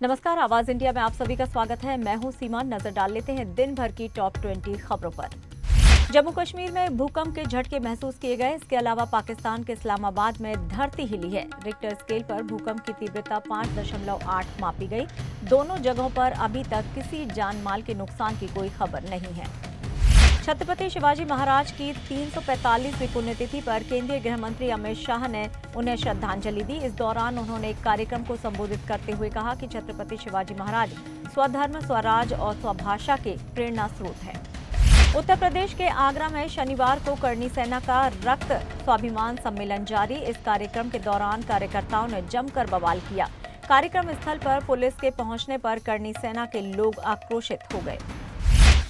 नमस्कार, आवाज इंडिया में आप सभी का स्वागत है। मैं हूं सीमा। नजर डाल लेते हैं दिन भर की टॉप 20 खबरों पर। जम्मू कश्मीर में भूकंप के झटके महसूस किए गए। इसके अलावा पाकिस्तान के इस्लामाबाद में धरती हिली है। रिक्टर स्केल पर भूकंप की तीव्रता 5.8 मापी गई। दोनों जगहों पर अभी तक किसी जान माल के नुकसान की कोई खबर नहीं है। छत्रपति शिवाजी महाराज की 345वीं पुण्यतिथि पर केंद्रीय गृह मंत्री अमित शाह ने उन्हें श्रद्धांजलि दी। इस दौरान उन्होंने एक कार्यक्रम को संबोधित करते हुए कहा कि छत्रपति शिवाजी महाराज स्वधर्म, स्वराज और स्वभाषा के प्रेरणा स्रोत हैं। उत्तर प्रदेश के आगरा में शनिवार को करनी सेना का रक्त स्वाभिमान सम्मेलन जारी। इस कार्यक्रम के दौरान कार्यकर्ताओं ने जमकर बवाल किया। कार्यक्रम स्थल पर पुलिस के पहुंचने पर करनी सेना के लोग आक्रोशित हो गए।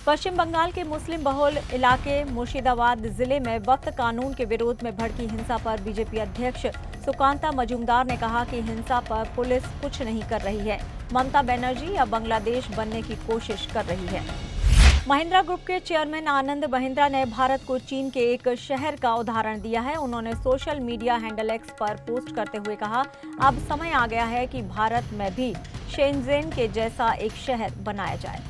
पश्चिम बंगाल के मुस्लिम बहुल इलाके मुर्शिदाबाद जिले में वक्फ कानून के विरोध में भड़की हिंसा पर बीजेपी अध्यक्ष सुकांता मजूमदार ने कहा कि हिंसा पर पुलिस कुछ नहीं कर रही है। ममता बनर्जी अब बांग्लादेश बनने की कोशिश कर रही है। महिंद्रा ग्रुप के चेयरमैन आनंद महिंद्रा ने भारत को चीन के एक शहर का उदाहरण दिया है। उन्होंने सोशल मीडिया हैंडल एक्स पर पोस्ट करते हुए कहा, अब समय आ गया है कि भारत में भी शेंज़ेन के जैसा एक शहर बनाया जाए।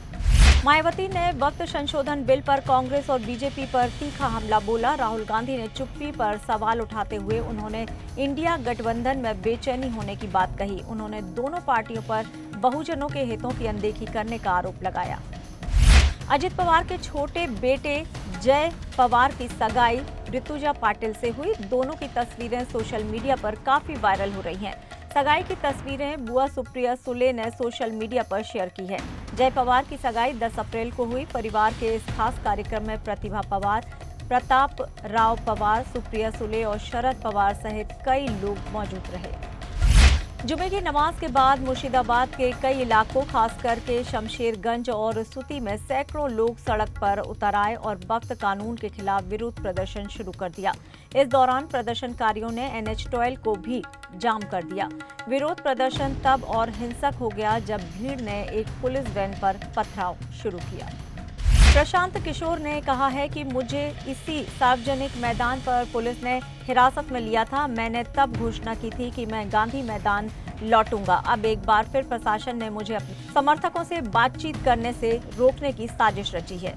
मायावती ने वक्त संशोधन बिल पर कांग्रेस और बीजेपी पर तीखा हमला बोला। राहुल गांधी ने चुप्पी पर सवाल उठाते हुए उन्होंने इंडिया गठबंधन में बेचैनी होने की बात कही। उन्होंने दोनों पार्टियों पर बहुजनों के हितों की अनदेखी करने का आरोप लगाया। अजित पवार के छोटे बेटे जय पवार की सगाई ऋतुजा पाटिल से हुई। दोनों की तस्वीरें सोशल मीडिया पर काफी वायरल हो रही हैं। सगाई की तस्वीरें बुआ सुप्रिया सुले ने सोशल मीडिया पर शेयर की है। जय पवार की सगाई 10 अप्रैल को हुई। परिवार के इस खास कार्यक्रम में प्रतिभा पवार, प्रताप राव पवार, सुप्रिया सुले और शरद पवार सहित कई लोग मौजूद रहे। जुमे की नमाज के बाद मुर्शिदाबाद के कई इलाकों, खासकर के शमशेरगंज और सुती में सैकड़ों लोग सड़क पर उतर आए और वक्फ कानून के खिलाफ विरोध प्रदर्शन शुरू कर दिया। इस दौरान प्रदर्शनकारियों ने NH-12 को भी जाम कर दिया। विरोध प्रदर्शन तब और हिंसक हो गया जब भीड़ ने एक पुलिस वैन पर पथराव शुरू किया। प्रशांत किशोर ने कहा है कि मुझे इसी सार्वजनिक मैदान पर पुलिस ने हिरासत में लिया था। मैंने तब घोषणा की थी कि मैं गांधी मैदान लौटूंगा। अब एक बार फिर प्रशासन ने मुझे अपने समर्थकों से बातचीत करने से रोकने की साजिश रची है।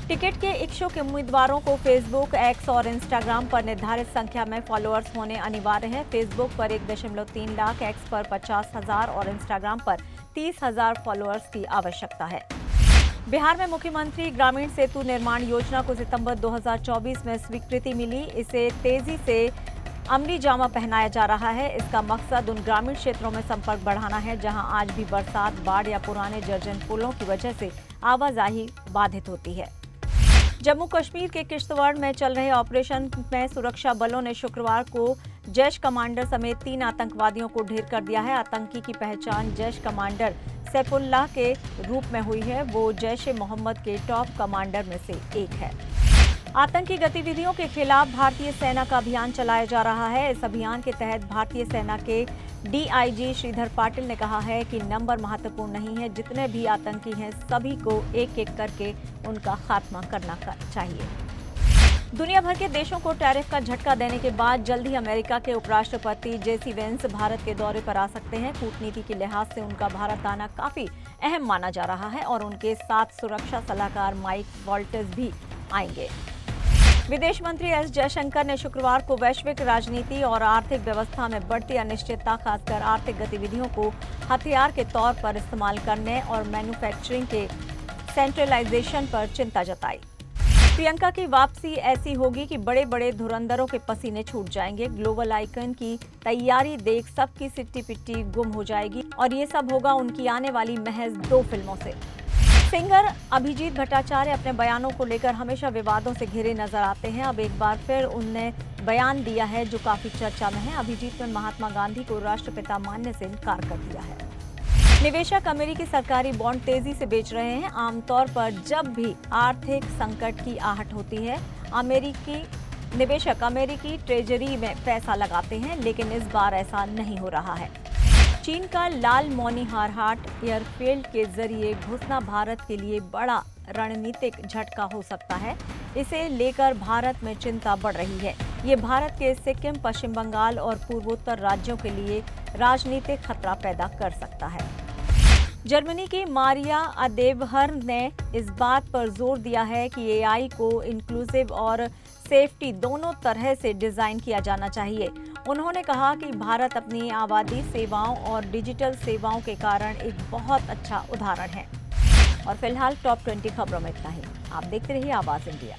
टिकट के इच्छुक उम्मीदवारों को फेसबुक, एक्स और इंस्टाग्राम पर निर्धारित संख्या में फॉलोअर्स होने अनिवार्य है। फेसबुक पर 1.3 लाख, एक्स पर 50,000 और इंस्टाग्राम पर 30,000 फॉलोअर्स की आवश्यकता है। बिहार में मुख्यमंत्री ग्रामीण सेतु निर्माण योजना को सितंबर 2024 में स्वीकृति मिली। इसे तेजी से अमली जामा पहनाया जा रहा है। इसका मकसद उन ग्रामीण क्षेत्रों में संपर्क बढ़ाना है जहां आज भी बरसात, बाढ़ या पुराने जर्जर पुलों की वजह से आवाजाही बाधित होती है। जम्मू कश्मीर के किश्तवाड़ में चल रहे ऑपरेशन में सुरक्षा बलों ने शुक्रवार को जैश कमांडर समेत 3 आतंकवादियों को ढेर कर दिया है। आतंकी की पहचान जैश कमांडर सैफुल्लाह के रूप में हुई है। वो जैश ए मोहम्मद के टॉप कमांडर में से एक है। आतंकी गतिविधियों के खिलाफ भारतीय सेना का अभियान चलाया जा रहा है। इस अभियान के तहत भारतीय सेना के DIG श्रीधर पाटिल ने कहा है कि नंबर महत्वपूर्ण नहीं है, जितने भी आतंकी हैं सभी को एक एक करके उनका खात्मा करना चाहिए। दुनिया भर के देशों को टैरिफ का झटका देने के बाद जल्द ही अमेरिका के उपराष्ट्रपति JC वेंस भारत के दौरे पर आ सकते हैं। कूटनीति के लिहाज से उनका भारत आना काफी अहम माना जा रहा है और उनके साथ सुरक्षा सलाहकार माइक वॉल्टज भी आएंगे। विदेश मंत्री S जयशंकर ने शुक्रवार को वैश्विक राजनीति और आर्थिक व्यवस्था में बढ़ती अनिश्चितता, खासकर आर्थिक गतिविधियों को हथियार के तौर पर इस्तेमाल करने और मैन्युफैक्चरिंग के सेंट्रलाइजेशन पर चिंता जताई। प्रियंका की वापसी ऐसी होगी कि बड़े बड़े धुरंधरों के पसीने छूट जाएंगे। ग्लोबल आइकन की तैयारी देख सबकी सिट्टी पिट्टी गुम हो जाएगी और ये सब होगा उनकी आने वाली महज 2 फिल्मों से। सिंगर अभिजीत भट्टाचार्य अपने बयानों को लेकर हमेशा विवादों से घिरे नजर आते हैं। अब एक बार फिर उनने बयान दिया है जो काफी चर्चा में है। अभिजीत ने महात्मा गांधी को राष्ट्रपिता मानने से इनकार कर दिया है। निवेशक अमेरिकी सरकारी बॉन्ड तेजी से बेच रहे हैं। आमतौर पर जब भी आर्थिक संकट की आहट होती है, निवेशक अमेरिकी ट्रेजरी में पैसा लगाते हैं, लेकिन इस बार ऐसा नहीं हो रहा है। चीन का लाल मौनीहारहाट एयरफील्ड के जरिए घुसना भारत के लिए बड़ा रणनीतिक झटका हो सकता है। इसे लेकर भारत में चिंता बढ़ रही है। ये भारत के सिक्किम, पश्चिम बंगाल और पूर्वोत्तर राज्यों के लिए राजनीतिक खतरा पैदा कर सकता है। जर्मनी की मारिया अदेवहर ने इस बात पर जोर दिया है कि एआई को इंक्लूसिव और सेफ्टी दोनों तरह से डिजाइन किया जाना चाहिए। उन्होंने कहा कि भारत अपनी आबादी, सेवाओं और डिजिटल सेवाओं के कारण एक बहुत अच्छा उदाहरण है। और फिलहाल टॉप 20 खबरों में इतना ही। आप देखते रहिए आवाज इंडिया।